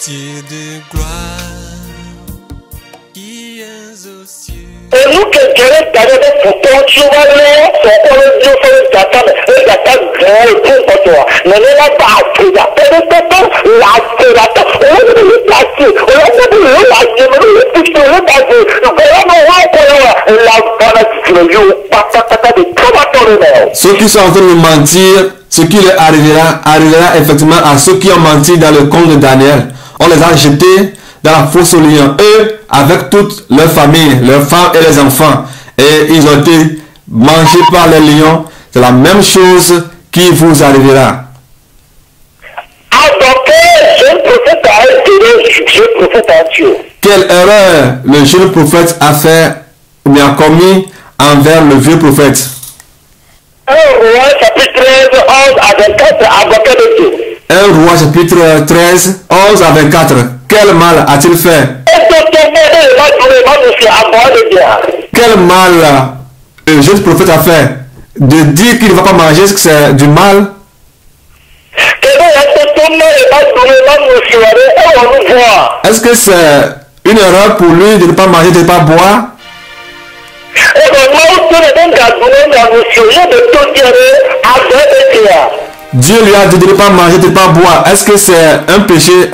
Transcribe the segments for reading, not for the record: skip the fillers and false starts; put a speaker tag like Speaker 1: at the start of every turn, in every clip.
Speaker 1: Dieu de gloire, qui es aux cieux.
Speaker 2: Et nous que Dieu est allé pour toi, tu vas là, c'est pour le Dieu, c'est Satan, et Satan grand pour toi. Mais ne l'a pas appris, la paix de Satan, la paix, on l'a placé, on l'a placé, on l'a placé, on l'a placé,
Speaker 3: ceux qui sont en train de mentir, ce qui leur arrivera effectivement à ceux qui ont menti dans le conte de Daniel. On les a jetés dans la fosse aux lions, eux avec toute leur famille, leurs femmes et les enfants, et ils ont été mangés par les lions. C'est la même chose qui vous arrivera. Quelle erreur le jeune prophète a fait ou bien commis envers le vieux prophète?
Speaker 2: 1 Roi chapitre 13, 11 à 24, avocat de Dieu.
Speaker 3: 1 Roi chapitre 13, 11 à 24. Quel mal a-t-il fait? Quel mal le jeune prophète a fait? De dire qu'il ne va pas manger, est-ce que c'est du mal? Est-ce que c'est une erreur pour lui de ne pas manger, de ne pas boire? Dieu lui a dit de ne pas manger, de ne pas boire. Est-ce que c'est un péché?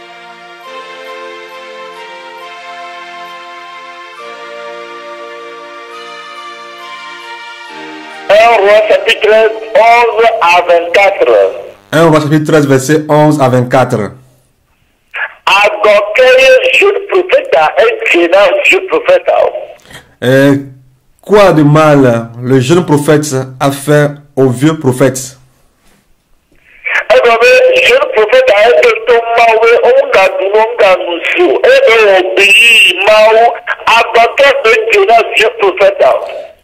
Speaker 2: Chapitre 13, 11 à 24.
Speaker 3: 1 Roi chapitre 13, verset 11 à 24. Quoi de mal le jeune prophète a fait au vieux prophète?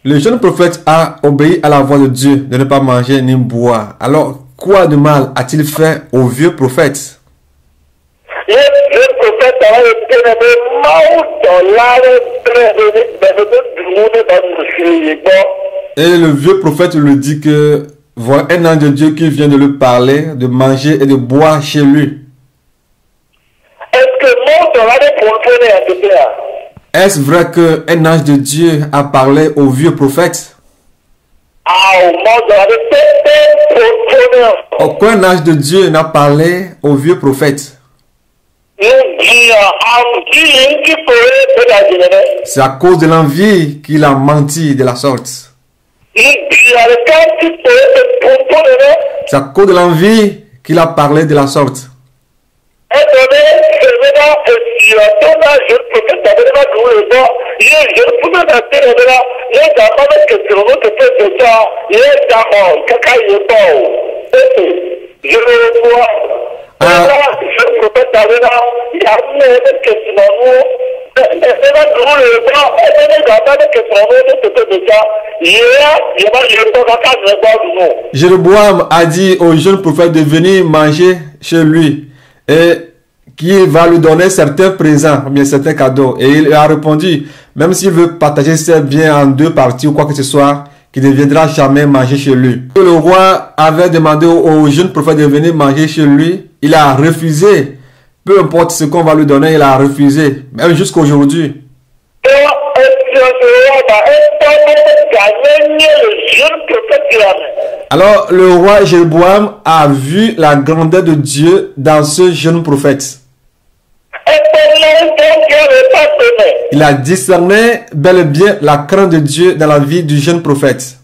Speaker 3: Le jeune prophète a obéi à la voix de Dieu de ne pas manger ni boire. Alors, quoi de mal a-t-il fait au vieux prophète? Et le vieux prophète lui dit que voilà un ange de Dieu qui vient de lui parler de manger et de boire chez lui. Est-ce vrai qu'un ange de Dieu a parlé au vieux prophète? Aucun ange de Dieu n'a parlé au vieux prophète. C'est à cause de l'envie qu'il a menti de la sorte. C'est à cause de l'envie qu'il a parlé de la sorte. Jéroboam a dit au jeune prophète de venir manger chez lui et qu'il va lui donner certains présents, bien certains cadeaux. Et il a répondu, même s'il veut partager ses biens en deux parties ou quoi que ce soit, qu'il ne viendra jamais manger chez lui. Le roi avait demandé au jeune prophète de venir manger chez lui. Il a refusé. Peu importe ce qu'on va lui donner, il a refusé. Même jusqu'à aujourd'hui. Alors le roi Jéroboam a vu la grandeur de Dieu dans ce jeune prophète. Il a discerné bel et bien la crainte de Dieu dans la vie du jeune prophète.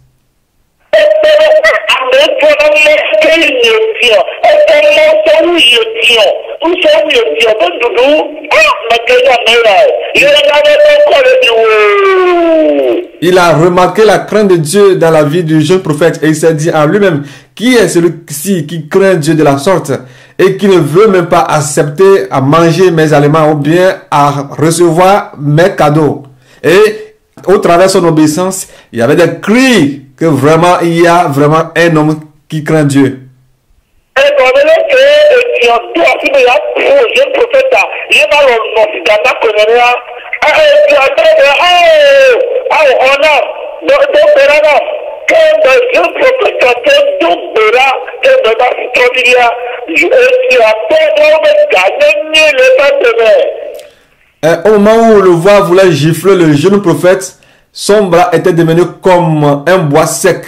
Speaker 3: Il a remarqué la crainte de Dieu dans la vie du jeune prophète et il s'est dit en lui-même, qui est celui-ci qui craint Dieu de la sorte et qui ne veut même pas accepter à manger mes aliments ou bien à recevoir mes cadeaux. Et au travers de son obéissance, il y avait des cris que vraiment il y a vraiment un homme qui craint Dieu.
Speaker 2: quand un jeune prophète attend d'Ombera, quand un astronomia, qui attend de gagner l'état de mer.
Speaker 3: Au moment où le roi voulait gifler le jeune prophète, son bras était devenu comme un bois sec.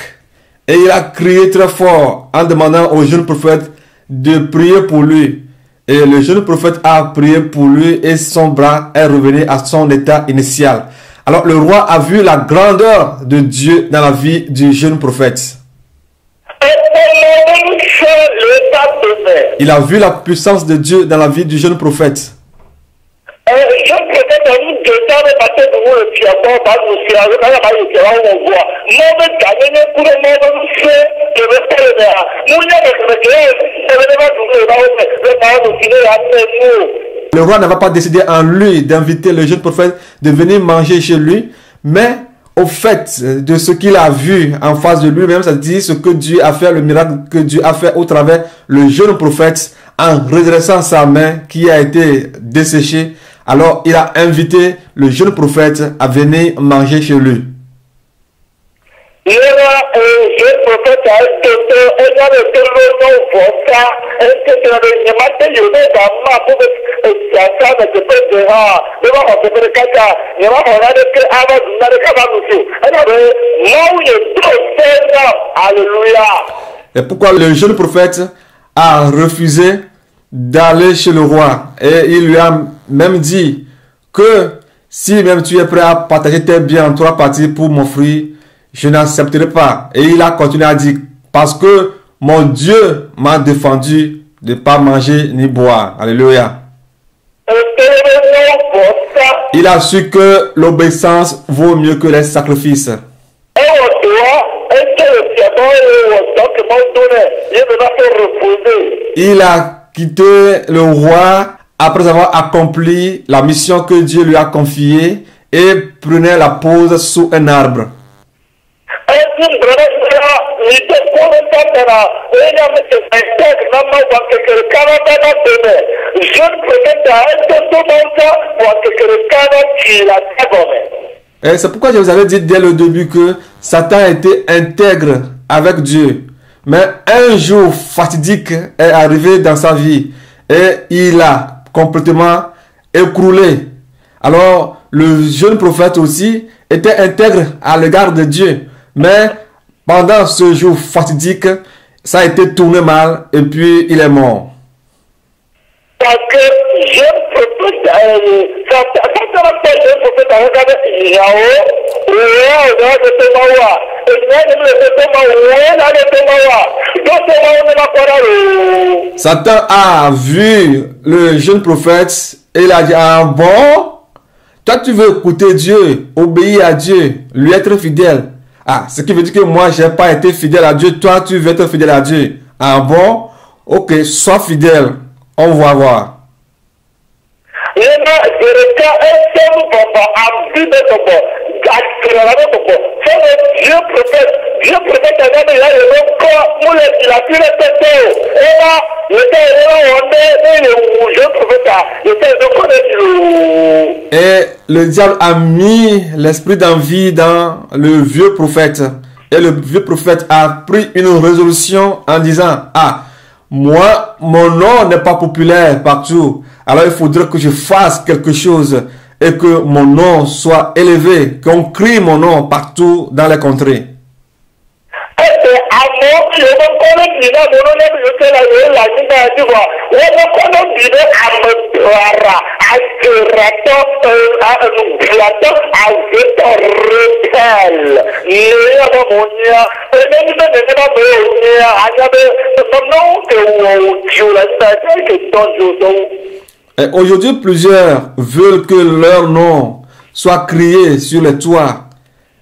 Speaker 3: Et il a crié très fort en demandant au jeune prophète de prier pour lui. Et le jeune prophète a prié pour lui et son bras est revenu à son état initial. Alors le roi a vu la grandeur de Dieu dans la vie du jeune prophète. Il a vu la puissance de Dieu dans la vie du jeune prophète. Le roi n'avait pas décidé en lui d'inviter le jeune prophète de venir manger chez lui, mais au fait de ce qu'il a vu en face de lui-même, ça dit ce que Dieu a fait, le miracle que Dieu a fait au travers le jeune prophète en redressant sa main qui a été desséchée. Alors il a invité le jeune prophète à venir manger chez lui. Et pourquoi le jeune prophète a refusé d'aller chez le roi, et il lui a même dit que si même tu es prêt à partager tes biens en 3 parties pour m'offrir, je n'accepterai pas. Et il a continué à dire, parce que mon Dieu m'a défendu de ne pas manger ni boire. Alléluia. Il a su que l'obéissance vaut mieux que les sacrifices. Il a quitté le roi après avoir accompli la mission que Dieu lui a confiée et prenait la pause sous un arbre. Et c'est pourquoi je vous avais dit dès le début que Satan était intègre avec Dieu. Mais un jour fatidique est arrivé dans sa vie et il a complètement écroulé. Alors le jeune prophète aussi était intègre à l'égard de Dieu. Mais pendant ce jour fatidique, ça a été tourné mal et puis il est mort.
Speaker 2: Parce que jeune prophète,
Speaker 3: Satan a vu le jeune prophète et il a dit, ah bon, toi tu veux écouter Dieu, obéir à Dieu, lui être fidèle. Ah, ce qui veut dire que moi je n'ai pas été fidèle à Dieu, toi tu veux être fidèle à Dieu. Ah bon, ok, sois fidèle, on va voir. Et le diable a mis l'esprit d'envie dans le vieux prophète. Et le vieux prophète a pris une résolution en disant, ah, moi, mon nom n'est pas populaire partout. Alors il faudrait que je fasse quelque chose et que mon nom soit élevé, qu'on crie mon nom partout dans les contrées. Aujourd'hui, plusieurs veulent que leur nom soit crié sur les toits.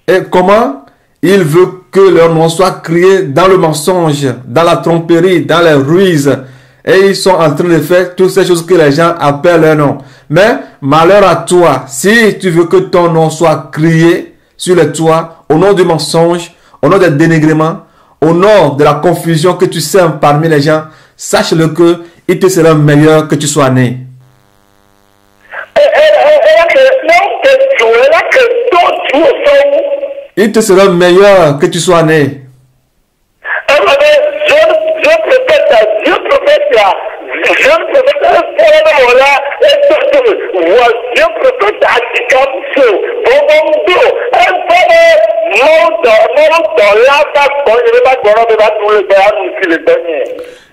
Speaker 3: Et comment? Ils veulent que leur nom soit crié dans le mensonge, dans la tromperie, dans les ruses. Et ils sont en train de faire toutes ces choses que les gens appellent leur nom. Mais malheur à toi, si tu veux que ton nom soit crié sur les toits, au nom du mensonge, au nom des dénigrements, au nom de la confusion que tu sèmes parmi les gens, sache-le que il te sera meilleur que tu sois né. il te sera meilleur que tu sois né.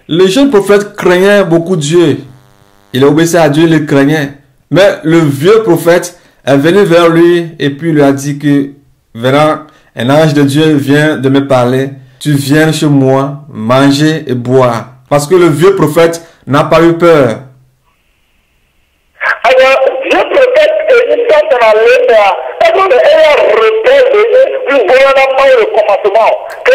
Speaker 3: Le jeune prophète craignait beaucoup Dieu. Il obéissait à Dieu, il le craignait. Mais le vieux prophète est venu vers lui et puis lui a dit que, verra, un ange de Dieu vient de me parler. Tu viens chez moi, manger et boire. Parce que le vieux prophète n'a pas eu peur.
Speaker 2: Alors, le prophète est dans l'état. Et donc, elle repère le gouvernement et le commencement. Que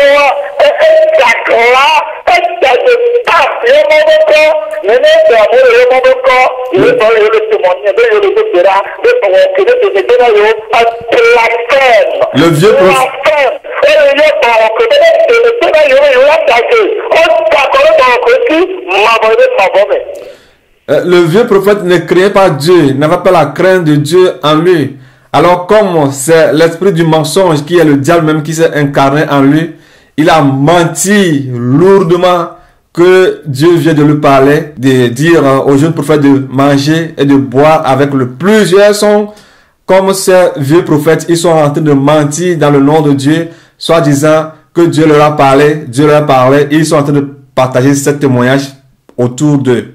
Speaker 3: le vieux prophète. Le vieux prophète ne craignait pas Dieu, n'avait pas la crainte de Dieu en lui. Alors comme c'est l'esprit du mensonge qui est le diable même qui s'est incarné en lui, il a menti lourdement que Dieu vient de lui parler, de dire au jeune prophète de manger et de boire avec le plusieurs sont comme ces vieux prophètes, ils sont en train de mentir dans le nom de Dieu, soit disant que Dieu leur a parlé, et ils sont en train de partager ce témoignage autour d'eux.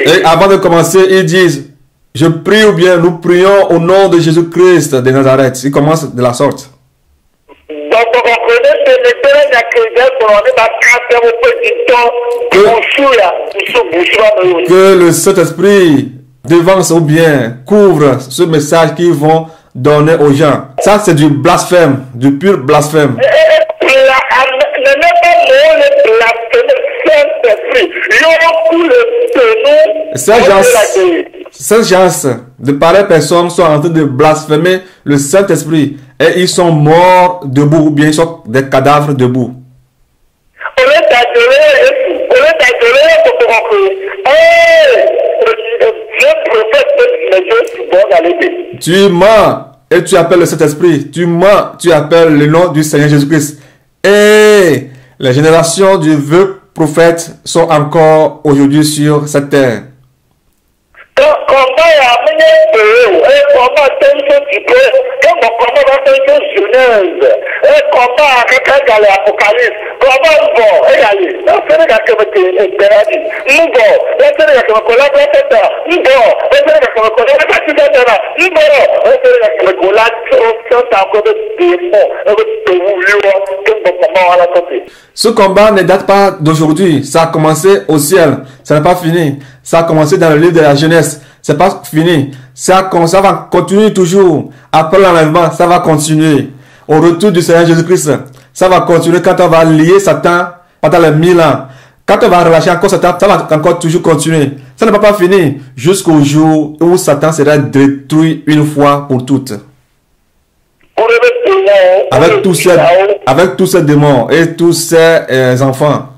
Speaker 3: Et avant de commencer, ils disent, je prie ou bien nous prions au nom de Jésus-Christ de Nazareth. Ils commencent de la sorte. Que le Saint-Esprit devance ou bien couvre ce message qu'ils vont donner aux gens. Ça, c'est du blasphème, du pur blasphème. Ces gens de pareilles personnes sont en train de blasphémer le Saint-Esprit et ils sont morts debout ou bien ils sont des cadavres debout. Tu mens et tu appelles le Saint-Esprit. Tu mens, tu appelles le nom du Seigneur Jésus-Christ. Et les générations du vieux prophète sont encore aujourd'hui sur cette terre. Ce combat ne date pas d'aujourd'hui. Ça a commencé au ciel. Ça n'est pas fini. Ça a commencé dans le livre de la Genèse. C'est pas fini. Ça va continuer toujours. Après l'enlèvement, ça va continuer. Au retour du Seigneur Jésus-Christ, ça va continuer quand on va lier Satan pendant les 1000 ans. Quand on va relâcher encore Satan, ça va encore toujours continuer. Ça ne va pas finir jusqu'au jour où Satan sera détruit une fois pour toutes. Avec tous ces démons et tous ces enfants.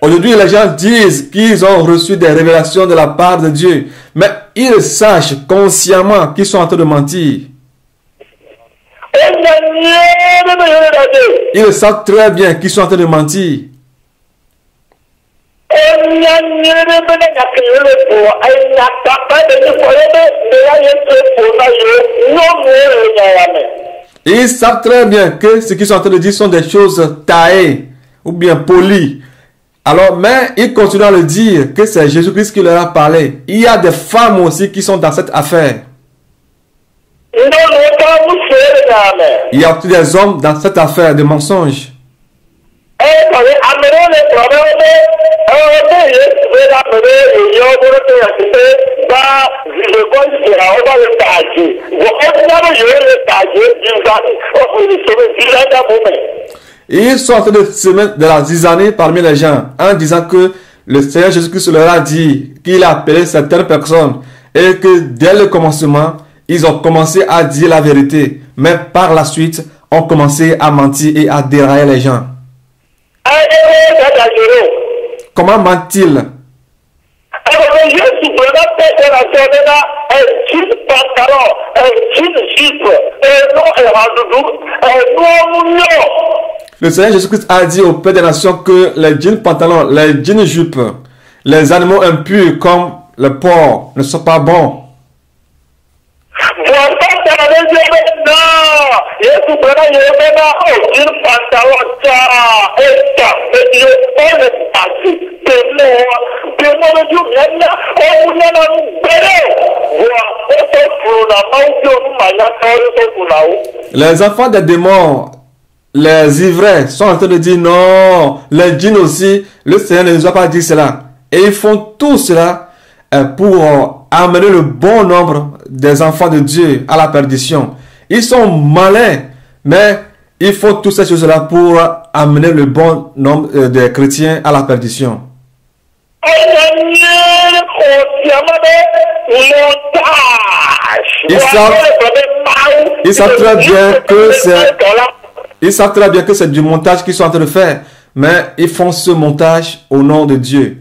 Speaker 3: Aujourd'hui, les gens disent qu'ils ont reçu des révélations de la part de Dieu, mais ils sachent consciemment qu'ils sont en train de mentir. Ils savent très bien qu'ils sont en train de mentir. Ils savent très bien que ce qu'ils sont en train de dire sont des choses taillées ou bien polies. Alors, mais ils continuent à le dire que c'est Jésus-Christ qui leur a parlé. Il y a des femmes aussi qui sont dans cette affaire. Il y a aussi des hommes dans cette affaire de mensonges. Ils sont en train de semer de la zizanie parmi les gens en disant que le Seigneur Jésus-Christ leur a dit qu'il a appelé certaines personnes et que dès le commencement, ils ont commencé à dire la vérité. mais par la suite, ont commencé à mentir et à dérailler les gens. Comment mentent-ils? Le Seigneur Jésus-Christ a dit au Père des Nations que les jeans pantalons, les jeans jupes, les animaux impurs comme le porc ne sont pas bons. Les enfants des démons, les ivraies sont en train de dire non, les djinns aussi, le Seigneur ne nous a pas dit cela. Et ils font tout cela pour amener le bon nombre des enfants de Dieu à la perdition. Ils sont malins, mais ils font toutes ces choses-là pour amener le bon nombre des chrétiens à la perdition. Ils savent très bien que c'est... Ils savent très bien que c'est du montage qu'ils sont en train de faire, mais ils font ce montage au nom de Dieu.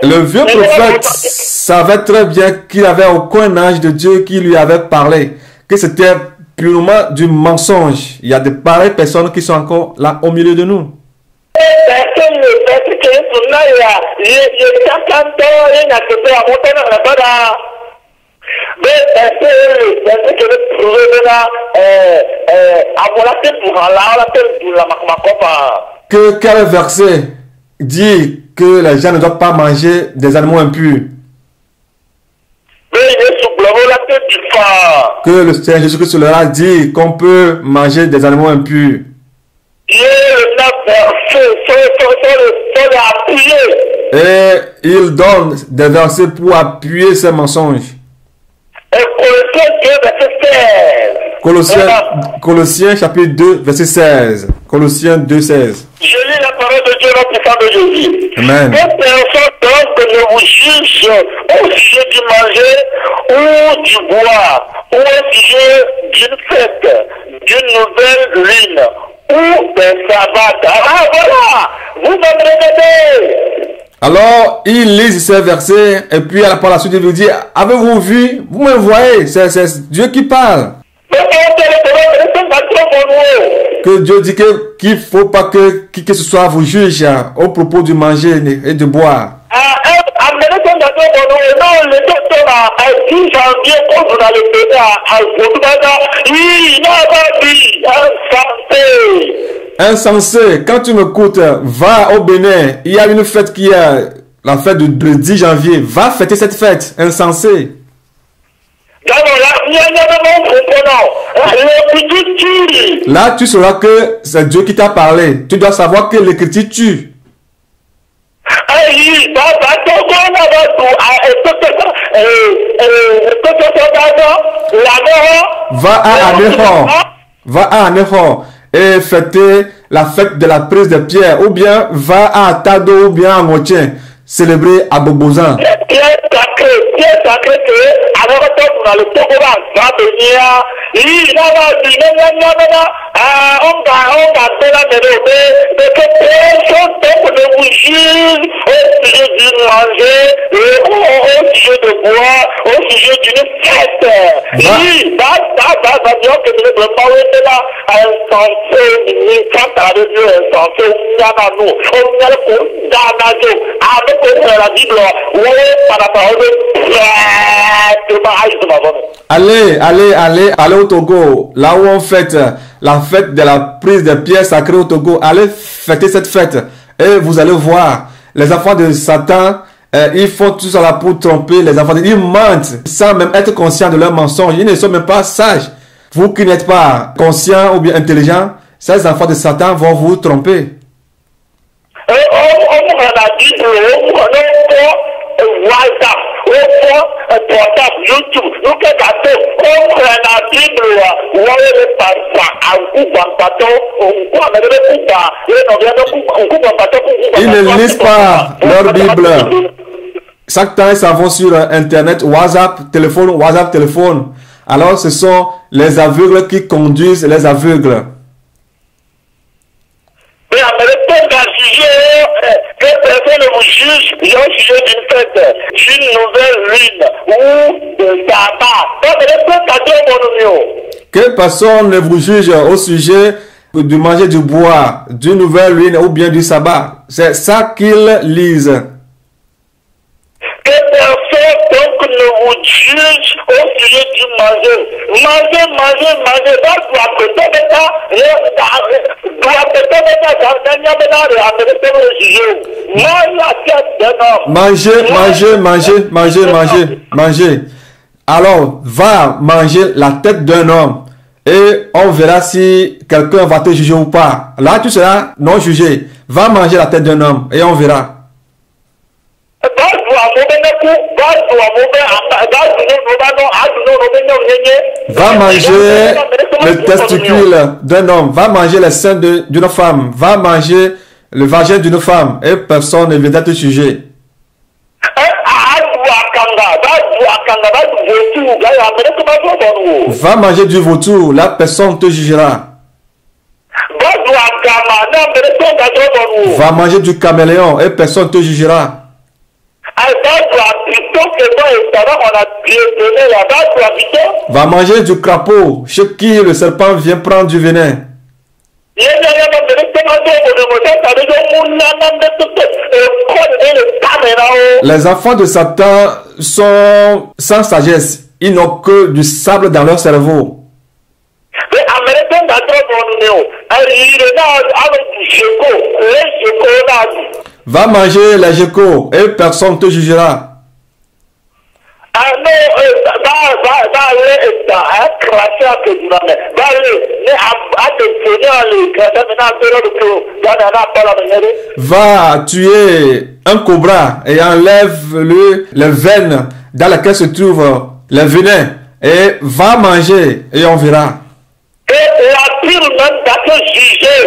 Speaker 3: Le vieux prophète savait très bien qu'il n'avait aucun ange de Dieu qui lui avait parlé, que c'était purement du mensonge. Il y a de pareilles personnes qui sont encore là au milieu de nous. Quel verset dit que les gens ne doivent pas manger des animaux impurs? Que le Seigneur Jésus-Christ leur a dit qu'on peut manger des animaux impurs. Et il donne des versets pour appuyer ces mensonges. Colossiens chapitre 2 verset 16. Colossiens 2 16.
Speaker 2: Je lis la parole de Dieu dans le sang de Jésus.
Speaker 3: Amen.
Speaker 2: Que personne donc ne vous juge au sujet du manger ou du boire, ou au sujet d'une fête, d'une nouvelle lune, ou d'un sabbat. Ah voilà, vous me répétez.
Speaker 3: Alors, il lit ces versets et puis par la suite il vous dit, avez-vous vu? Vous me voyez, c'est Dieu qui parle. Que Dieu dit qu'il ne faut pas que qui que ce soit vous juge au propos du manger et de boire. Insensé, quand tu m'écoutes, va au Bénin. Il y a une fête qui est la fête du 10 janvier. Va fêter cette fête, insensé. Là, tu sauras que c'est Dieu qui t'a parlé. Tu dois savoir que l'Écriture tue. Va à Anéhor et fêter la fête de la prise de pierre, ou bien va à Tado ou bien à Ngotien célébrer à Bobozan.
Speaker 2: Pierre sacré que alors dans le Togo va venir, il on va faire la de que personne ne vous juge au sujet du manger, au sujet de boire, au sujet d'une fête. Oui, va dire que nous ne devons pas être là insensé, quand à Dieu insensé, avec la Bible, par la parole de
Speaker 3: Allez au Togo, là où on fête la fête de la prise des pierres sacrées au Togo. Allez fêter cette fête et vous allez voir les enfants de Satan. Ils font tout ça là pour tromper les enfants. Ils mentent sans même être conscients de leurs mensonges. Ils ne sont même pas sages. Vous qui n'êtes pas conscients ou bien intelligents, ces enfants de Satan vont vous tromper.
Speaker 2: reprend un portable YouTube, nous que gâteau, on prend la Bible, on va le passer à un coup d'un bateau, on coupe avec le coup d'un, on coupe un bateau,
Speaker 3: ils ne lisent pas leur Bible. Chaque temps, ils s'en vont sur Internet, WhatsApp, téléphone. Alors, ce sont les aveugles qui conduisent les aveugles.
Speaker 2: Mais en même temps, dans le sujet, que personne ne vous juge, il y a un sujet d'une fête, d'une nouvelle lune ou de tabac. Donc, en même temps, t'as dit mon numéro. Que
Speaker 3: personne ne vous juge au sujet de manger du bois, d'une nouvelle lune ou bien du sabbat. C'est ça qu'ils lisent.
Speaker 2: Que personne donc ne vous juge au sujet du manger. Manger.
Speaker 3: Manger. Alors, va manger la tête d'un homme et on verra si quelqu'un va te juger ou pas. Là, tu seras non jugé. Va manger la tête d'un homme et on verra. Va manger le testicule d'un homme, va manger les seins d'une femme, va manger le vagin d'une femme et personne ne viendra te juger. Va manger du vautour, là personne te jugera. Va manger du caméléon et personne ne te jugera. Va manger du crapaud, chez qui le serpent vient prendre du venin. Les enfants de Satan sont sans sagesse. Ils n'ont que du sable dans leur cerveau. Va manger les geckos et personne ne te jugera. Va tuer un cobra et enlève les veines dans lesquelles se trouvent les venins et va manger et on verra.
Speaker 2: La Bible même va te juger.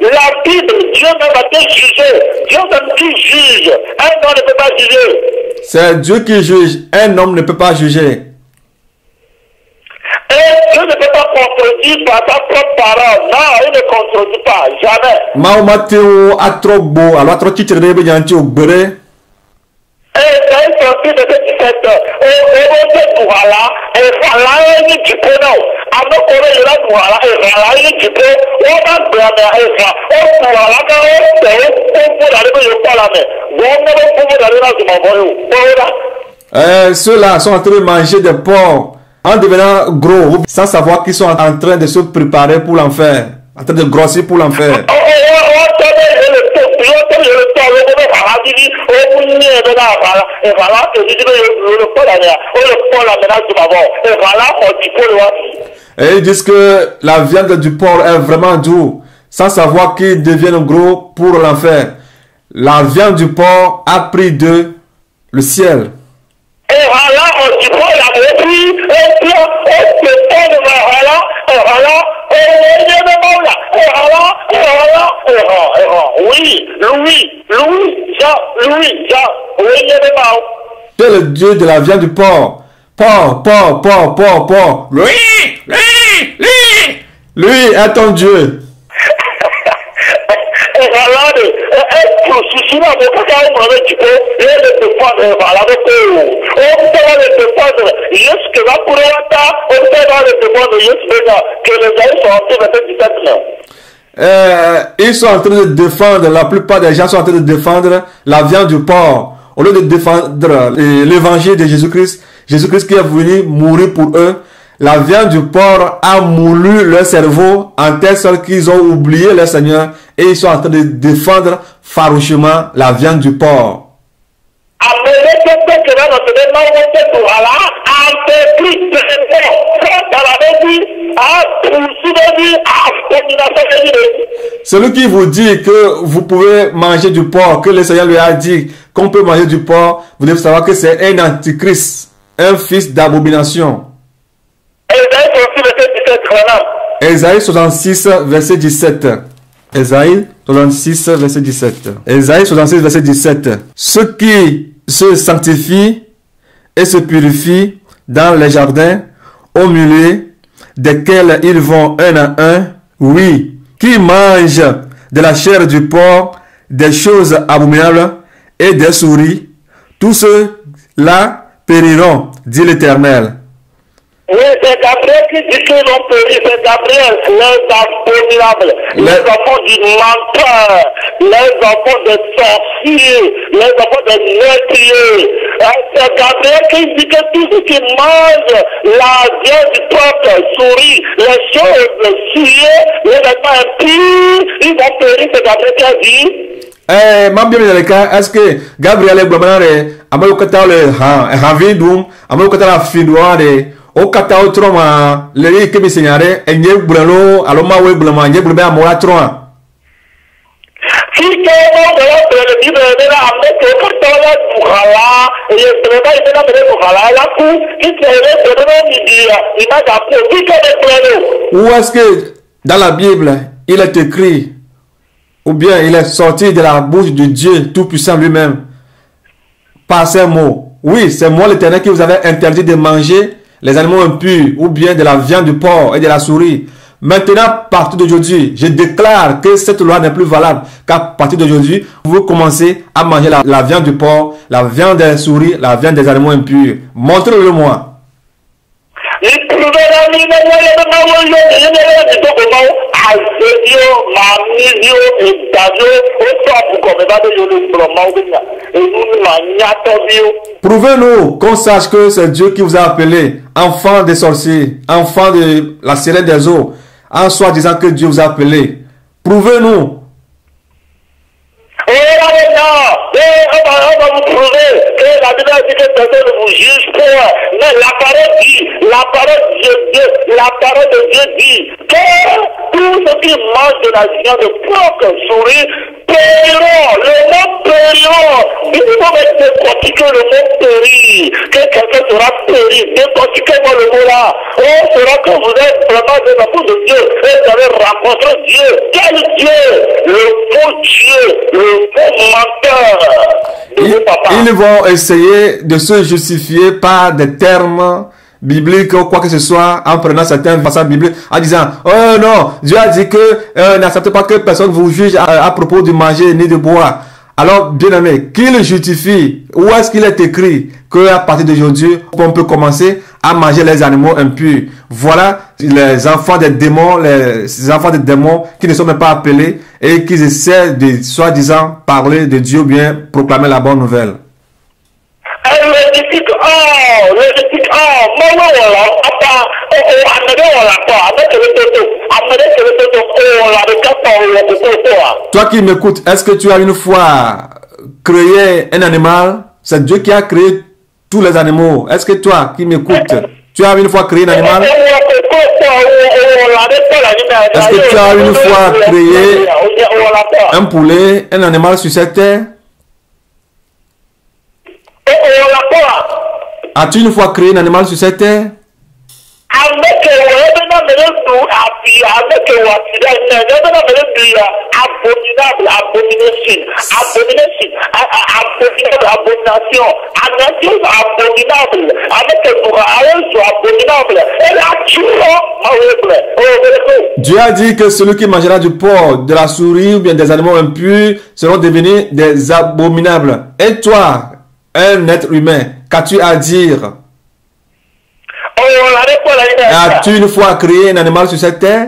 Speaker 2: La Bible, Dieu même va te juger. Dieu même qui juge. Un homme ne peut pas juger.
Speaker 3: C'est Dieu qui juge. Un homme ne peut pas juger.
Speaker 2: Et Dieu ne peut pas contredire par sa propre parole. Non, il ne contredit pas. Jamais.
Speaker 3: Maomateo a trop beau. Alors, trop titre de Béjanti au Béré. Ceux-là sont en train de manger des porcs en devenant gros, sans savoir qu'ils sont en train de se préparer pour l'enfer, en train de grossir pour l'enfer. Et ils disent que la viande du porc est vraiment douce, sans savoir qu'ils deviennent gros pour l'enfer. La viande du porc a pris de le ciel.
Speaker 2: Et voilà, on dit quoi, la repris, et puis on se donne,
Speaker 3: C'est le Dieu de la viande du porc. Porc. Lui est ton Dieu. Ils sont en train de défendre, la plupart des gens sont en train de défendre la viande du porc. Au lieu de défendre l'évangile de Jésus-Christ, Jésus-Christ qui est venu mourir pour eux, la viande du porc a moulu leur cerveau en telle sorte qu'ils ont oublié leur Seigneur et ils sont en train de défendre farouchement la viande du porc. Celui qui vous dit que vous pouvez manger du porc, que le Seigneur lui a dit qu'on peut manger du porc, vous devez savoir que c'est un antichrist, un fils d'abomination. Ésaïe 66, verset 17. Ésaïe 66, verset 17. Ésaïe 66, verset 17. Ceux qui se sanctifient et se purifient dans les jardins, au milieu desquels ils vont un à un, oui, qui mangent de la chair du porc, des choses abominables et des souris, tous ceux-là périront, dit l'Éternel.
Speaker 2: Oui, c'est Gabriel qui dit qu'ils ont péri, c'est Gabriel, les abominables, les enfants du menteur, les enfants des sorciers, les enfants des meurtriers. C'est Gabriel qui dit que tous ceux qui mangent la viande du porc, souris, les choses souillées, les vêtements impurs, ils vont périr, c'est Gabriel qui a dit.
Speaker 3: Ma bien dans le cas, est-ce que Gabriel est blâmé à me kata le havidum, à me kata la fidoire, au kata au trauma, le que me signale, et n'y a blano, alors ma web blâme, n'y a blâmé à moi trois.
Speaker 2: Si quelqu'un de la Bible est là, avec le kata du Khala, et le blâme est là, le Khala, la coup, qui serait le blâme, il m'a d'appeler, qui est le blâme.
Speaker 3: Où est-ce que dans la Bible, il est écrit, ou bien il est sorti de la bouche de Dieu Tout-Puissant lui-même, par ces mots? Oui, c'est moi l'Éternel qui vous avait interdit de manger les animaux impurs, ou bien de la viande du porc et de la souris. Maintenant, à partir d'aujourd'hui, je déclare que cette loi n'est plus valable, qu'à partir d'aujourd'hui, vous commencez à manger la viande du porc, la viande des souris, la viande des animaux impurs. Montrez-le moi. Prouvez-nous qu'on sache que c'est Dieu qui vous a appelé enfant des sorciers, enfant de la sirène des eaux, en soi disant que Dieu vous a appelé. Prouvez-nous.
Speaker 2: On va vous prouver que la Bible dit que personne ne vous juge point. Mais la parole dit, la parole de Dieu dit que tous ceux qui mangent de la viande de porc, souris, périront. Le mot périront. Il faut même décortiquer le mot périr. Que quelqu'un sera péri. Décortiquez-moi le mot là. On saura que vous êtes vraiment des enfants de Dieu. Et vous avez rencontré Dieu. Quel Dieu? Le faux Dieu. Le faux menteur.
Speaker 3: Ils vont essayer de se justifier par des termes bibliques ou quoi que ce soit en prenant certains passages bibliques en disant oh non, Dieu a dit que n'acceptez pas que personne vous juge à propos de manger ni de boire. Alors bien aimé, qu'il justifie, où est-ce qu'il est écrit qu'à partir d'aujourd'hui on peut commencer à manger les animaux impurs? Voilà les enfants des démons, les enfants des démons qui ne sont même pas appelés et qui essaient de soi-disant parler de Dieu ou bien proclamer la bonne nouvelle. Toi qui m'écoutes, est-ce que tu as une fois créé un animal? C'est Dieu qui a créé tous les animaux. Est-ce que toi qui m'écoutes, tu as une fois créé un animal? Est-ce que tu as une fois créé un poulet, un animal sur cette terre? As-tu une fois créé un animal sur cette terre? Dieu a dit que celui qui mangera du porc, de la souris ou bien des animaux impurs seront devenus des abominables. Et toi, un être humain, qu'as-tu à dire? As-tu une fois créé un animal sur cette terre?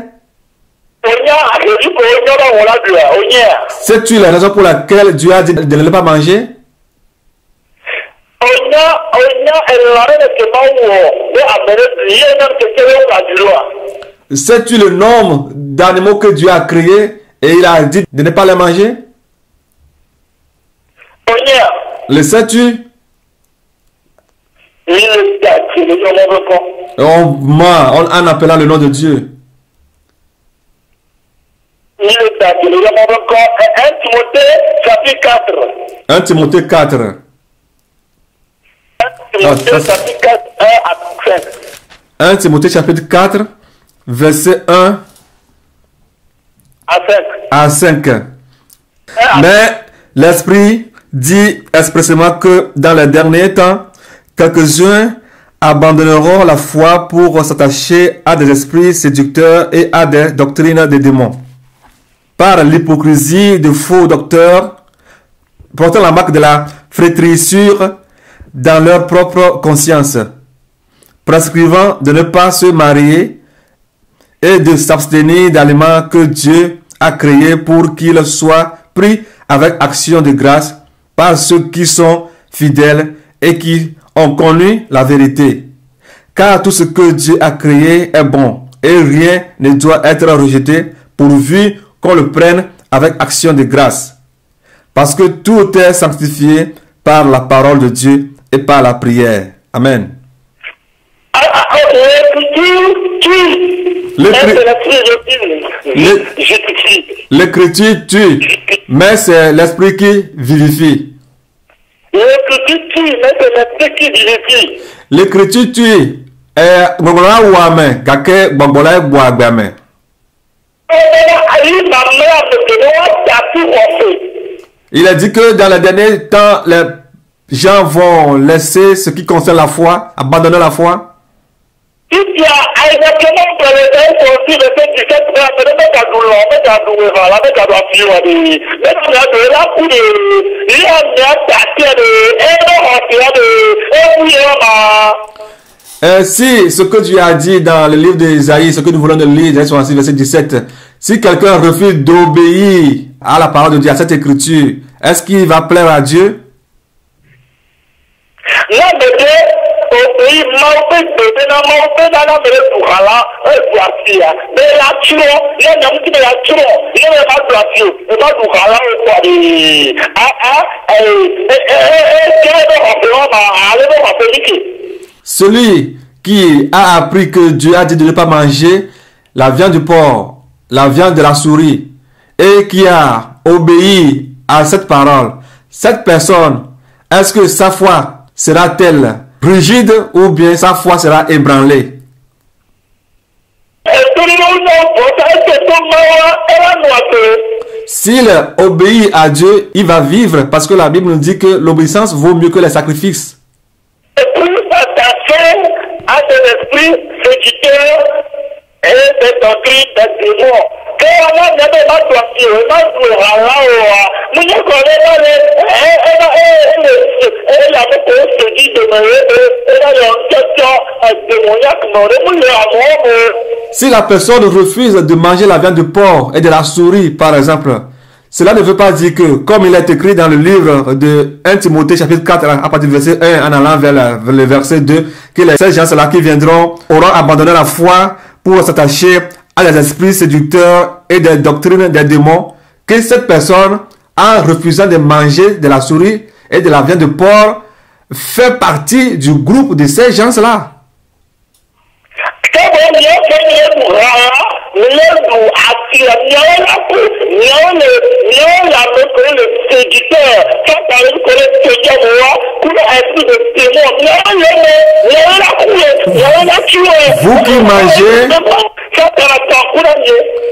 Speaker 3: Sais-tu la raison pour laquelle Dieu a dit de ne pas manger? Sais-tu le nombre d'animaux que Dieu a créés et il a dit de ne pas les manger? Le sais-tu? On ment en appelant le nom de Dieu.
Speaker 2: Il est d'accord. Il y a encore 1 Timothée, chapitre 4.
Speaker 3: 1 Timothée 4.
Speaker 2: 1 Timothée, chapitre 4, 1 à 5.
Speaker 3: 1 Timothée chapitre 4, verset 1
Speaker 2: À 5.
Speaker 3: à 5. Mais l'Esprit dit expressément que dans les derniers temps, quelques-uns abandonneront la foi pour s'attacher à des esprits séducteurs et à des doctrines des démons. Par l'hypocrisie de faux docteurs, portant la marque de la flétrissure dans leur propre conscience, prescrivant de ne pas se marier et de s'abstenir d'aliments que Dieu a créés pour qu'ils soient pris avec action de grâce par ceux qui sont fidèles et qui ont connu la vérité. Car tout ce que Dieu a créé est bon et rien ne doit être rejeté pourvu qu'on le prenne avec action de grâce. Parce que tout est sanctifié par la parole de Dieu et par la prière. Amen. L'écriture tue, mais c'est l'esprit qui vivifie. L'écriture tue. Il a dit que dans les derniers temps, les gens vont laisser ce qui concerne la foi, abandonner la foi. Si ce que Dieu a dit dans le livre d'Ésaïe, ce que nous voulons de lire, verset 17, si quelqu'un refuse d'obéir à la parole de Dieu, à cette écriture, est-ce qu'il va plaire à Dieu? Celui qui a appris que Dieu a dit de ne pas manger la viande du porc, la viande de la souris, et qui a obéi à cette parole, cette personne, est-ce que sa foi sera-t-elle rigide ou bien sa foi sera ébranlée? S'il obéit à Dieu, il va vivre parce que la Bible nous dit que l'obéissance vaut mieux que les sacrifices.
Speaker 2: À des esprits séducteurs et des doctrines des démons.
Speaker 3: Si la personne refuse de manger la viande du porc et de la souris, par exemple, cela ne veut pas dire que, comme il est écrit dans le livre de 1 Timothée chapitre 4, à partir du verset 1 en allant vers le verset 2, que ces gens-là qui viendront auront abandonné la foi pour s'attacher à des esprits séducteurs et des doctrines des démons, que cette personne, en refusant de manger de la souris et de la viande de porc, fait partie du groupe de ces gens-là.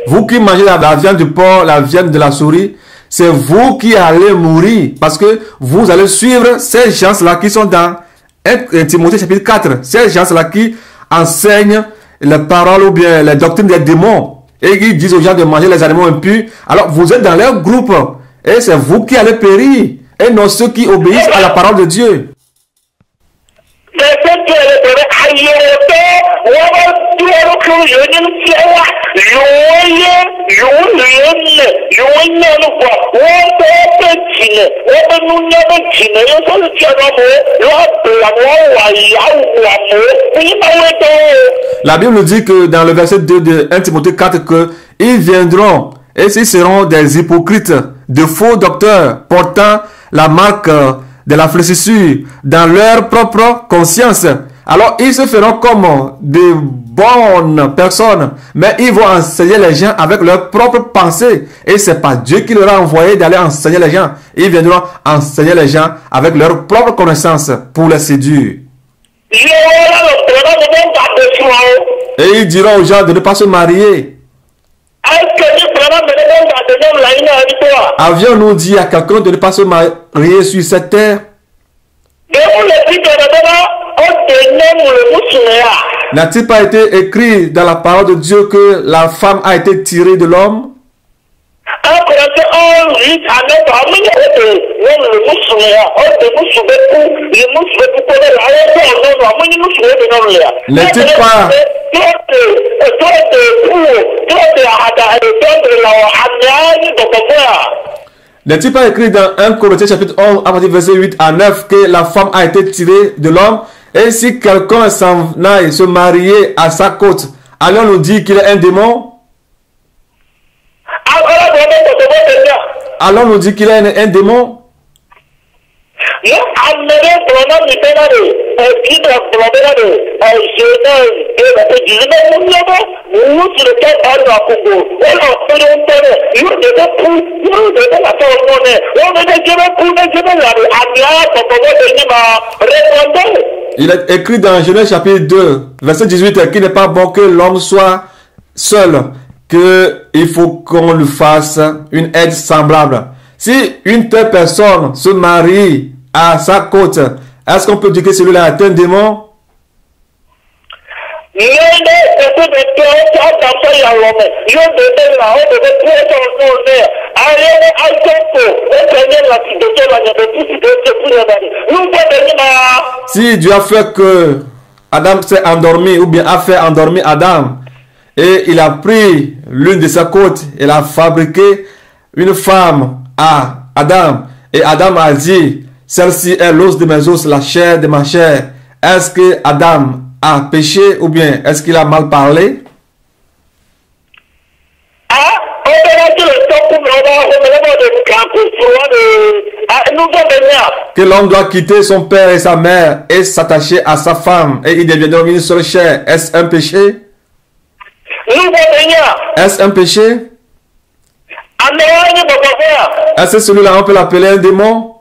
Speaker 3: Vous qui mangez la viande du porc, la viande de la souris, c'est vous qui allez mourir parce que vous allez suivre ces gens-là qui sont dans 1 Timothée chapitre 4, ces gens-là qui enseignent les paroles ou bien les doctrines des démons et qui disent aux gens de manger les animaux impurs. Alors vous êtes dans leur groupe et c'est vous qui allez périr et non ceux qui obéissent à la parole de Dieu. La Bible dit que dans le verset 2 de 1 Timothée 4 que ils viendront et ils seront des hypocrites, de faux docteurs portant la marque de la flétrissure dans leur propre conscience, Alors, ils se feront comme de bonnes personnes, mais ils vont enseigner les gens avec leurs propres pensées. Et c'est pas Dieu qui leur a envoyé d'aller enseigner les gens. Ils viendront enseigner les gens avec leurs propres connaissances pour les séduire. Et ils diront aux gens de ne pas se marier. Avions-nous dit à quelqu'un de ne pas se marier sur cette terre? N'a-t-il pas été écrit dans la parole de Dieu que la femme a été tirée de l'homme? N'est-il pas N'est-il pas écrit dans 1 Corinthiens chapitre 11 à partir du verset 8 à 9 que la femme a été tirée de l'homme? Et si quelqu'un s'en aille se marier à sa côte, allons nous dire qu'il est un démon? Allons nous dire qu'il est un démon? Il est écrit dans Genèse chapitre 2, verset 18, qu'il n'est pas bon que l'homme soit seul, qu'il faut qu'on lui fasse une aide semblable. Si une telle personne se marie à sa côte, est-ce qu'on peut dire que celui-là est un démon? Si Dieu a fait que Adam s'est endormi ou bien a fait endormir Adam et il a pris l'une de ses côtes et a fabriqué une femme à Adam et Adam a dit celle-ci est l'os de mes os, la chair de ma chair, est-ce que Adam a péché ou bien est-ce qu'il a mal parlé? Que l'homme doit quitter son père et sa mère et s'attacher à sa femme et ils deviendront une seule chair. Est-ce un péché? Est-ce un péché? Est-ce que celui-là on peut l'appeler un démon?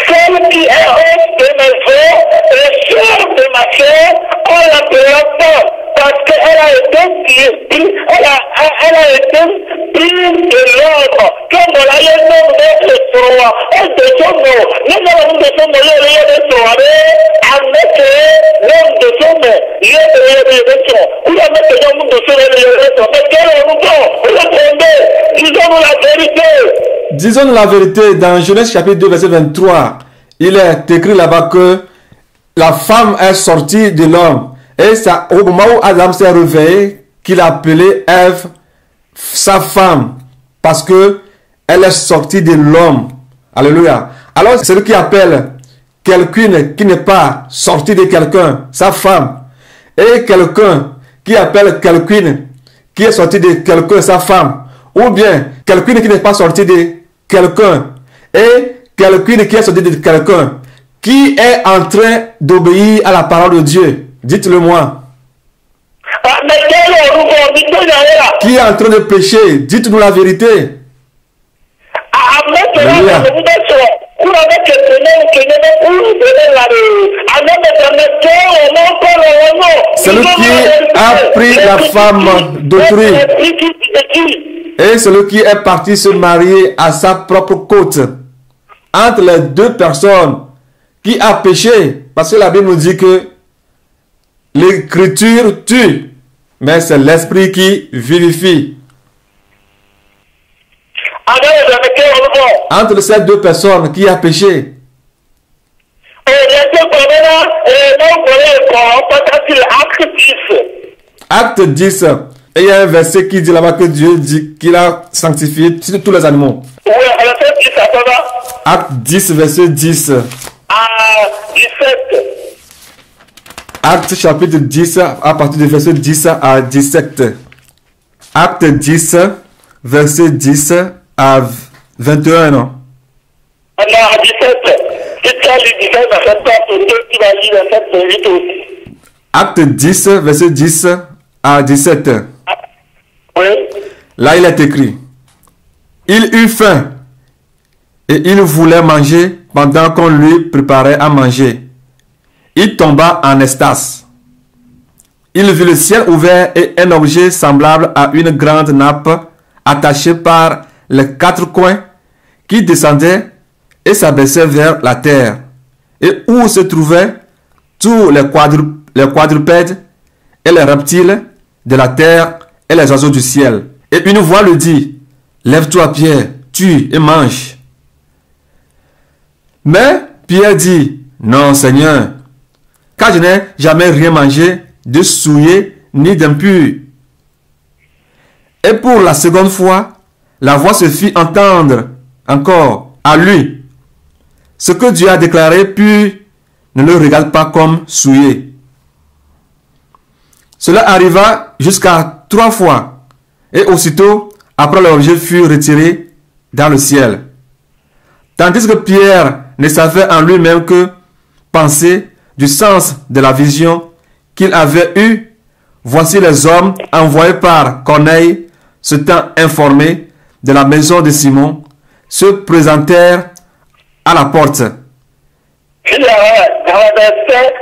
Speaker 2: Celle qui est os de mes os et chair de ma chair, on l'appellera femme parce qu'elle a été prise de l'ordre. Comme la yéno de ce soir, elle de son nom. Nous avons de son nom, de soirée, avec l'homme de son nom, de son. Vous avez le nom de son nom, mais quel est le nom? Répondez, disons-nous la vérité.
Speaker 3: Disons la vérité, dans Genèse chapitre 2, verset 23, il est écrit là-bas que la femme est sortie de l'homme. Et c'est au moment où Adam s'est réveillé qu'il a appelé Ève sa femme. Parce que elle est sortie de l'homme. Alléluia. Alors, celui qui appelle quelqu'un qui n'est pas sorti de quelqu'un, sa femme, et quelqu'un qui appelle quelqu'un qui est sorti de quelqu'un, sa femme, ou bien quelqu'un qui n'est pas sorti de quelqu'un et quelqu'un qui est sorti de quelqu'un, qui est en train d'obéir à la parole de Dieu? Dites-le moi. Qui est en train de pécher? Dites-nous la vérité. Celui qui a pris la femme d'autrui et celui qui est parti se marier à sa propre côte, entre les deux personnes, qui a péché, parce que la Bible nous dit que l'écriture tue, mais c'est l'esprit qui vivifie. Entre ces deux personnes, qui a péché? Acte 10. Et il y a un verset qui dit là-bas que Dieu dit qu'il a sanctifié tous les animaux. Acte 10, verset 10.
Speaker 2: 17.
Speaker 3: Acte chapitre 10, à partir du verset 10 à 17. Acte 10, verset 10 à 21, non?
Speaker 2: Non, à 17. Si tu as lu 17, verset 3, tu vas lire verset 8 aussi.
Speaker 3: Acte 10, verset 10 à 17.
Speaker 2: Oui.
Speaker 3: Là, il est écrit. Il eut faim et il voulait manger pendant qu'on lui préparait à manger. Il tomba en extase. Il vit le ciel ouvert et un objet semblable à une grande nappe attachée par les quatre coins qui descendait et s'abaissait vers la terre, et où se trouvaient tous les quadrupèdes et les reptiles de la terre et les oiseaux du ciel. Et une voix lui dit, lève-toi Pierre, tue et mange. Mais Pierre dit, non Seigneur, car je n'ai jamais rien mangé de souillé ni d'impur. Et pour la seconde fois, la voix se fit entendre encore à lui. Ce que Dieu a déclaré, puis ne le regarde pas comme souillé. Cela arriva jusqu'à 3 fois, et aussitôt, après l'objet fut retiré dans le ciel. Tandis que Pierre ne savait en lui-même que penser du sens de la vision qu'il avait eue, voici les hommes envoyés par Corneille, s'étant informés de la maison de Simon, se présentèrent à la porte.
Speaker 2: Puis dans le verset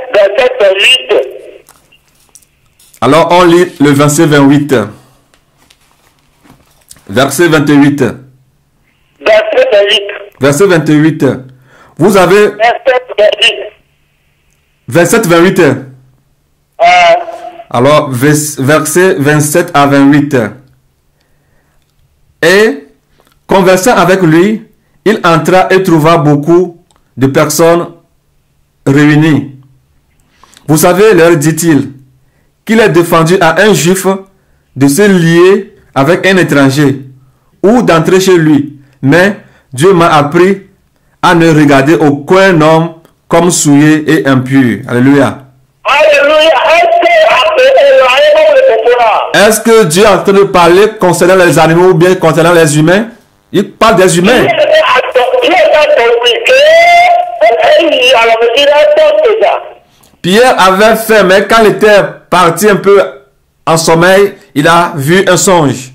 Speaker 2: 8.
Speaker 3: Alors on lit le verset 28. Verset 28.
Speaker 2: Verset 28.
Speaker 3: Verset 28. Vous avez...
Speaker 2: Verset 28.
Speaker 3: Verset 28. Alors, verset 27 à 28. Et, conversant avec lui, il entra et trouva beaucoup de personnes réunies. Vous savez, leur dit-il, qu'il est défendu à un juif de se lier avec un étranger ou d'entrer chez lui. Mais Dieu m'a appris à ne regarder aucun homme comme souillé et impur. Alléluia.
Speaker 2: Alléluia.
Speaker 3: Est-ce que Dieu est en train de parler concernant les animaux ou bien concernant les humains? Il parle des humains. Pierre avait faim, mais quand il était parti un peu en sommeil, il a vu un songe.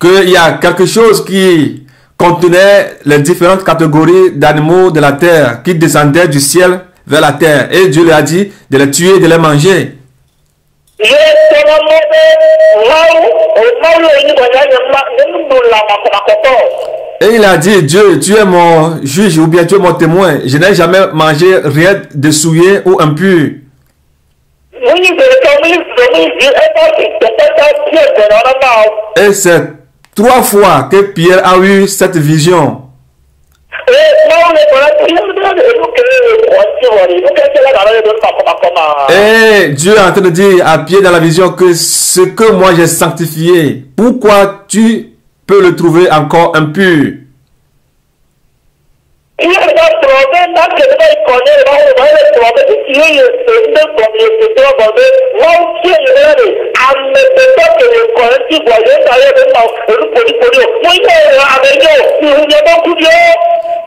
Speaker 3: Qu'il y a quelque chose qui contenait les différentes catégories d'animaux de la terre qui descendaient du ciel vers la terre. Et Dieu lui a dit de les tuer, de les manger. Et il a dit, Dieu, tu es mon juge ou bien tu es mon témoin. Je n'ai jamais mangé rien de souillé ou impur. Et c'est 3 fois que Pierre a eu cette vision. Et Dieu est en train de dire à Pierre dans la vision que ce que moi j'ai sanctifié, pourquoi tu peux le trouver encore impur?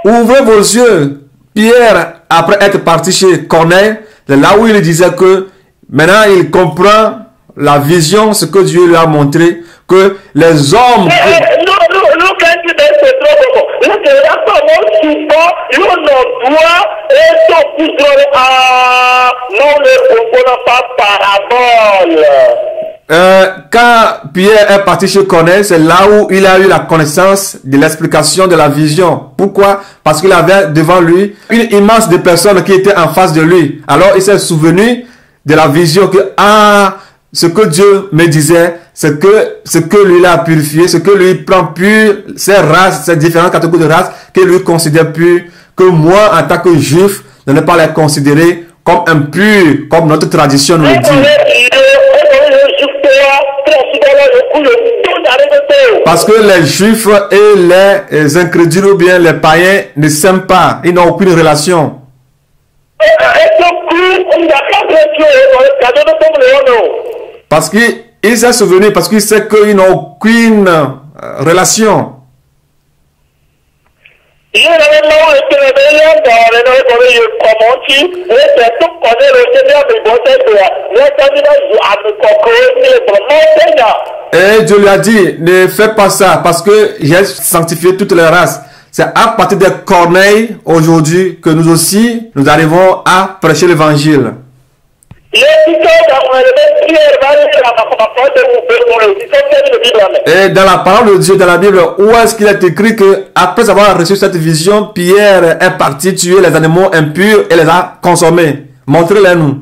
Speaker 3: Ouvrez vos yeux. Pierre, après être parti chez Corneille, c'est là où il disait que maintenant il comprend la vision, ce que Dieu lui a montré, que les hommes... Quand Pierre est parti chez Corneille, c'est là où il a eu la connaissance de l'explication de la vision. Pourquoi? Parce qu'il avait devant lui une image de personnes qui étaient en face de lui. Alors il s'est souvenu de la vision que, ce que Dieu me disait, c'est que ce que lui a purifié, ce que lui prend pur, ces races, ces différentes catégories de races, que lui considère pur, que moi, en tant que juif, ne vais pas les considérer comme impurs, comme notre tradition nous le dit. Parce que les juifs et les incrédules ou bien les païens ne s'aiment pas, ils n'ont aucune relation. Parce qu'il s'est souvenu, parce qu'il sait qu'ils n'ont aucune relation. Et Dieu lui a dit, ne fais pas ça, parce que j'ai sanctifié toutes les races. C'est à partir des corneilles aujourd'hui que nous aussi, nous arrivons à prêcher l'évangile. Et dans la parole de Dieu, dans la Bible, où est-ce qu'il est écrit que après avoir reçu cette vision, Pierre est parti tuer les animaux impurs et les a consommés? Montrez-les nous.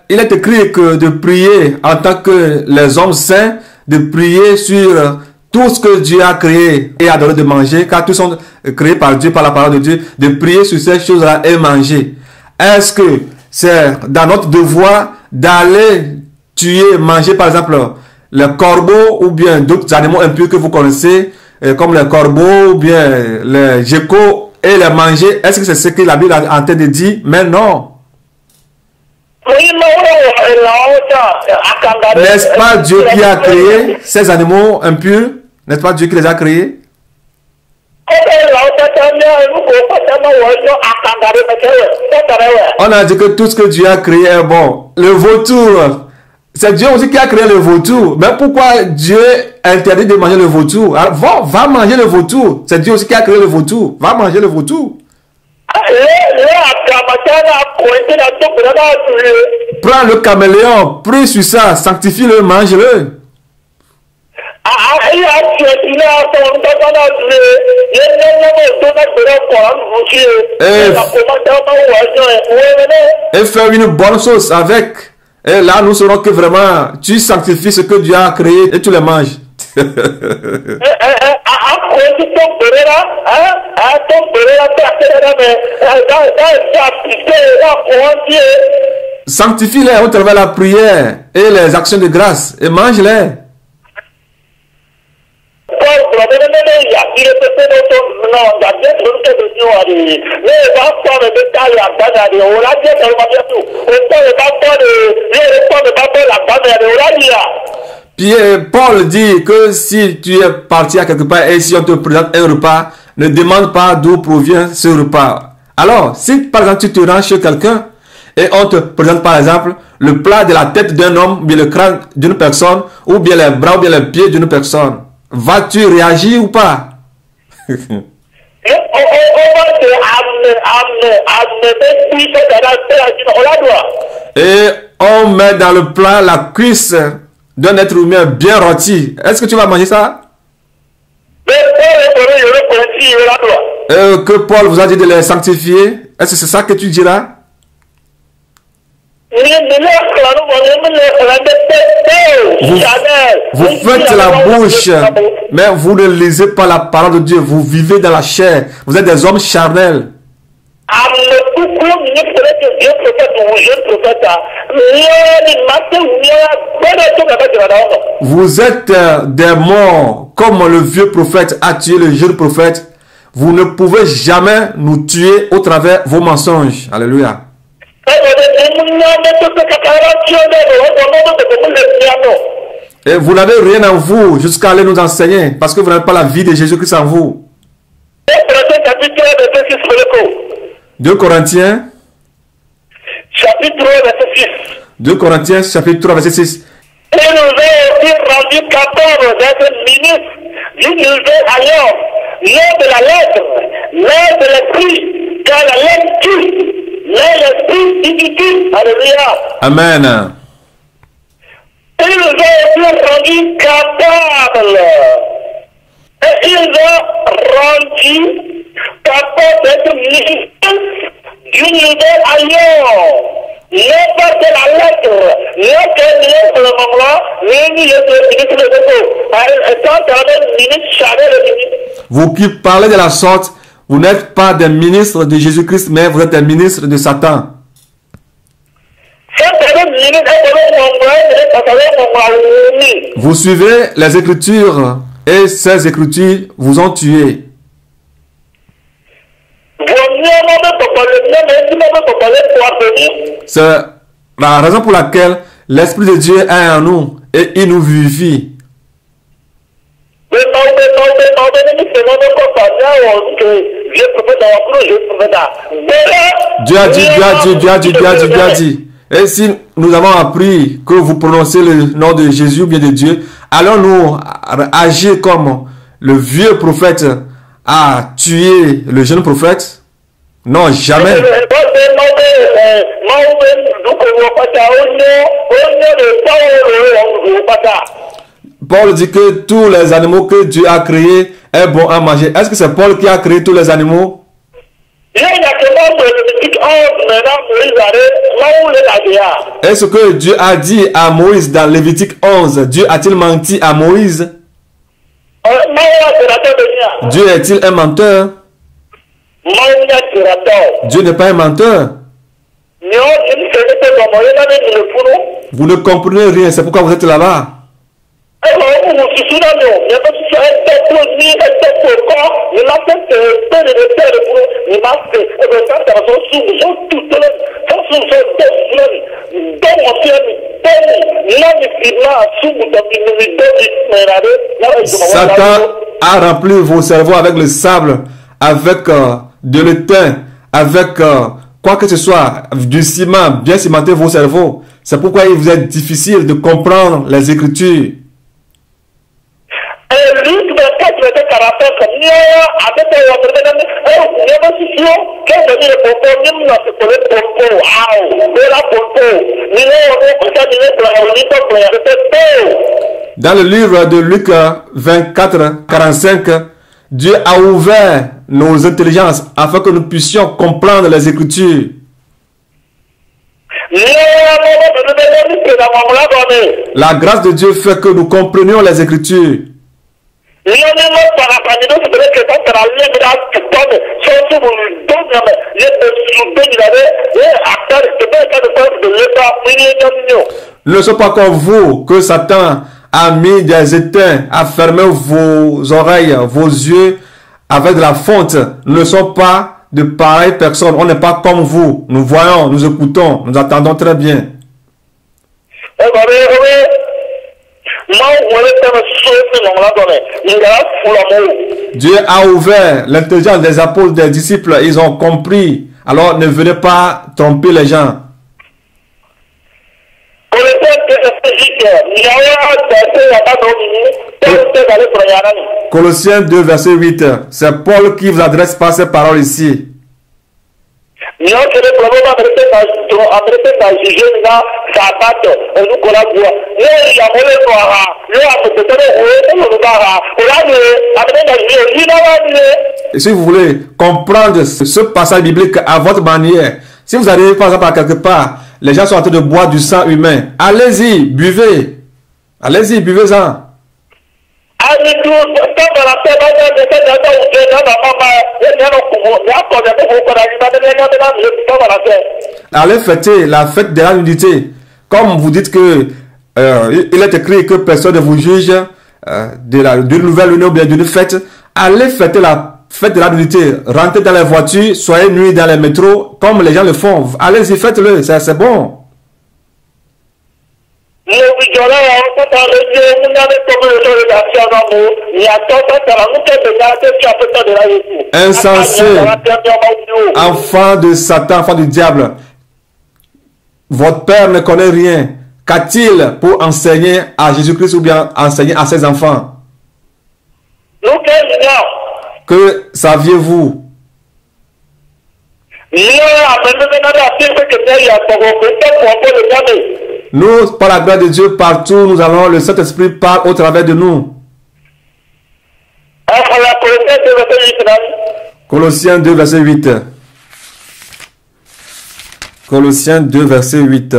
Speaker 3: Il est écrit que de prier en tant que les hommes saints, de prier sur tout ce que Dieu a créé et a donné de manger, car tous sont créés par Dieu, par la parole de Dieu, de prier sur ces choses-là et manger. Est-ce que c'est dans notre devoir d'aller tuer, manger par exemple les corbeaux ou bien d'autres animaux impurs que vous connaissez, comme les corbeaux ou bien les geckos, et les manger? Est-ce que c'est ce que la Bible est en train de dire? Mais non. N'est-ce pas Dieu qui a créé ces animaux impurs? N'est-ce pas Dieu qui les a créés? On a dit que tout ce que Dieu a créé est bon. Le vautour, c'est Dieu aussi qui a créé le vautour. Mais pourquoi Dieu interdit de manger le vautour? Alors, va manger le vautour. C'est Dieu aussi qui a créé le vautour. Va manger le vautour. Prends le caméléon, prie sur ça, sanctifie-le, mange-le. Et faire une bonne sauce avec. Et là, nous saurons que vraiment, tu sanctifies ce que Dieu a créé et tu le manges. Sanctifie-les au travers de la prière et les actions de grâce et mange-les. Paul dit que si tu es parti à quelque part et si on te présente un repas, ne demande pas d'où provient ce repas. Alors, si par exemple tu te rends chez quelqu'un et on te présente par exemple le plat de la tête d'un homme, ou bien le crâne d'une personne, ou bien les bras, ou bien les pieds d'une personne, vas-tu réagir ou pas? Et on met dans le plat la cuisse d'un être humain bien rôti. Est-ce que tu vas manger ça? Que Paul vous a dit de les sanctifier. Est-ce que c'est ça que tu diras? Vous faites la bouche, mais vous ne lisez pas la parole de Dieu. Vous vivez dans la chair. Vous êtes des hommes charnels. Vous êtes des morts, comme le vieux prophète a tué le jeune prophète. Vous ne pouvez jamais nous tuer au travers vos mensonges. Alléluia. Et vous n'avez rien en vous jusqu'à aller nous enseigner, parce que vous n'avez pas la vie de Jésus-Christ en vous. 2 Corinthiens chapitre 3 verset 6. 2 Corinthiens chapitre 3 verset 6.
Speaker 2: Et nous avons aussi rendu capable d'être ministres d'une nouvelle alliance, non de la lettre, mais de l'esprit, car la lettre tue, mais l'esprit divifie. Alléluia.
Speaker 3: Amen.
Speaker 2: Et nous avons aussi rendu capable. Et ils ont rendu capable d'être ministres d'une nouvelle alliance. n'importe la lettre, n'importe le moment,
Speaker 3: vous qui parlez de la sorte, vous n'êtes pas des ministres de Jésus-Christ, mais vous êtes des ministres de Satan. Vous suivez les Écritures et ces Écritures vous ont tué. C'est la raison pour laquelle l'Esprit de Dieu est en nous et il nous vivifie. Dieu a dit. Et si nous avons appris que vous prononcez le nom de Jésus ou bien de Dieu, allons-nous agir comme le vieux prophète a tué le jeune prophète? Non, jamais. Paul dit que tous les animaux que Dieu a créés est bon à manger. Est-ce que c'est Paul qui a créé tous les animaux? Est-ce que Dieu a dit à Moïse dans Lévitique 11, Dieu a-t-il menti à Moïse? Dieu est-il un menteur? Dieu n'est pas un menteur. Vous ne comprenez rien, c'est pourquoi vous êtes là-bas. Satan a rempli vos cerveaux avec le sable, avec de l'étain, avec quoi que ce soit, du ciment, bien cimenter vos cerveaux. C'est pourquoi il vous est difficile de comprendre les Écritures. Dans le livre de Luc 24, 45, Dieu a ouvert nos intelligences afin que nous puissions comprendre les Écritures. La grâce de Dieu fait que nous comprenions les Écritures. Ne soyez pas comme vous, que Satan a mis des étains, a fermé vos oreilles, vos yeux avec de la fonte. Nous ne sommes pas de pareilles personnes. On n'est pas comme vous. Nous voyons, nous écoutons, nous attendons très bien. Dieu a ouvert l'intelligence des apôtres, des disciples. Ils ont compris. Alors ne venez pas tromper les gens. Colossiens 2, verset 8. C'est Paul qui vous adresse par ces paroles ici. Et si vous voulez comprendre ce passage biblique à votre manière, si vous arrivez par exemple à quelque part, les gens sont en train de boire du sang humain, allez-y, buvez. Allez-y, buvez-en. Allez fêter la fête de la nudité. Comme vous dites que il est écrit que personne ne vous juge d'une nouvelle union ou bien d'une fête. Allez fêter la fête de la nudité. Rentrez dans les voitures, soyez nuits dans les métros comme les gens le font. Allez-y, faites-le, c'est bon. Insensé, enfant de Satan, enfant du diable, votre père ne connaît rien. Qu'a-t-il pour enseigner à Jésus-Christ ou bien enseigner à ses enfants? Que saviez-vous? Nous, par la grâce de Dieu, partout nous allons, le Saint-Esprit parle au travers de nous. Colossiens 2, verset 8. Colossiens 2, verset 8.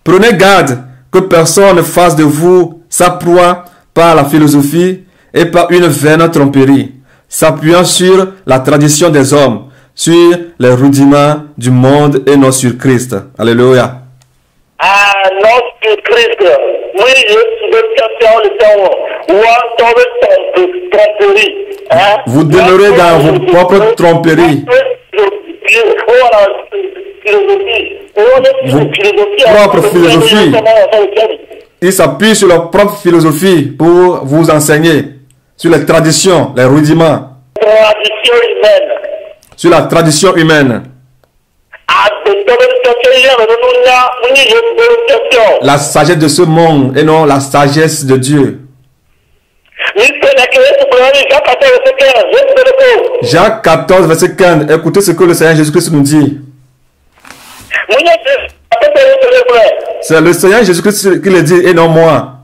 Speaker 3: Prenez garde que personne ne fasse de vous sa proie par la philosophie et par une vaine tromperie, s'appuyant sur la tradition des hommes, sur les rudiments du monde et non sur Christ. Alléluia.
Speaker 2: Ah, non, sur Christ. Oui,
Speaker 3: vous demeurez dans vos propres tromperies. Vos propres philosophies. Ils s'appuient sur leur propre philosophie pour vous enseigner sur les traditions, les rudiments. Sur la tradition humaine. La sagesse de ce monde et non la sagesse de Dieu. Jacques 14, verset 15. Écoutez ce que le Seigneur Jésus-Christ nous dit. C'est le Seigneur Jésus-Christ qui le dit et non moi.